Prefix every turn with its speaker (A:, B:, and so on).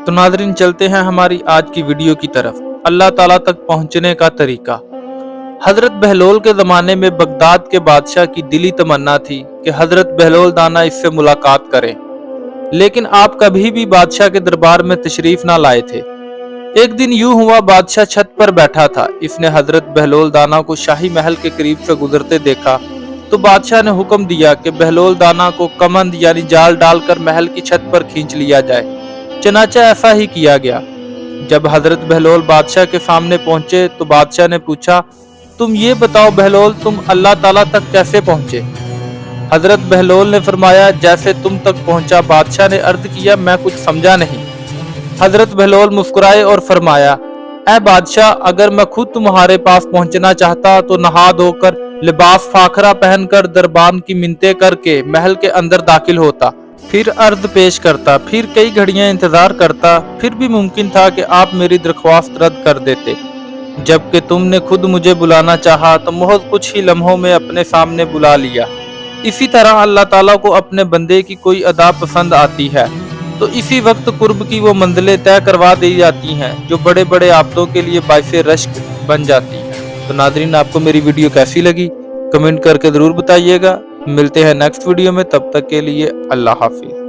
A: تو ناظرین چلتے ہیں ہماری آج کی ویڈیو کی طرف۔ اللہ تعالیٰ تک پہنچنے کا طریقہ۔ حضرت بہلول کے زمانے میں بغداد کے بادشاہ کی دلی تمنا تھی کہ حضرت بہلول دانا اس سے ملاقات کریں، لیکن آپ کبھی بھی بادشاہ کے دربار میں تشریف نہ لائے تھے۔ ایک دن یوں ہوا، بادشاہ چھت پر بیٹھا تھا، اس نے حضرت بہلول دانا کو شاہی محل کے قریب سے گزرتے دیکھا تو بادشاہ نے حکم دیا کہ بہلول دانا کو کمند یعنی جال ڈال کر محل کی چھت پر کھینچ لیا جائے۔ چنانچہ ایسا ہی کیا گیا۔ جب حضرت بہلول بادشاہ کے سامنے پہنچے تو بادشاہ نے پوچھا، تم یہ بتاؤ بہلول، تم اللہ تعالیٰ تک کیسے پہنچے؟ حضرت بہلول نے فرمایا، جیسے تم تک پہنچا۔ بادشاہ نے عرض کیا، میں کچھ سمجھا نہیں۔ حضرت بہلول مسکرائے اور فرمایا، اے بادشاہ، اگر میں خود تمہارے پاس پہنچنا چاہتا تو نہا دھو کر، لباس فاخرہ پہن کر، دربان کی منتیں کر کے محل کے اندر داخل ہوتا، پھر عرض پیش کرتا، پھر کئی گھڑیاں انتظار کرتا، پھر بھی ممکن تھا کہ آپ میری درخواست رد کر دیتے۔ جبکہ تم نے خود مجھے بلانا چاہا تو محض کچھ ہی لمحوں میں اپنے سامنے بلا لیا۔ اسی طرح اللہ تعالیٰ کو اپنے بندے کی کوئی ادا پسند آتی ہے تو اسی وقت قرب کی وہ منزلیں طے کروا دی جاتی ہیں جو بڑے بڑے عابدوں کے لیے باعث رشک بن جاتی ہیں۔ تو ناظرین، آپ کو میری ویڈیو کیسی لگی کمنٹ کر کے ضرور بتائیے گا۔ ملتے ہیں نیکسٹ ویڈیو میں، تب تک کے لیے اللہ حافظ۔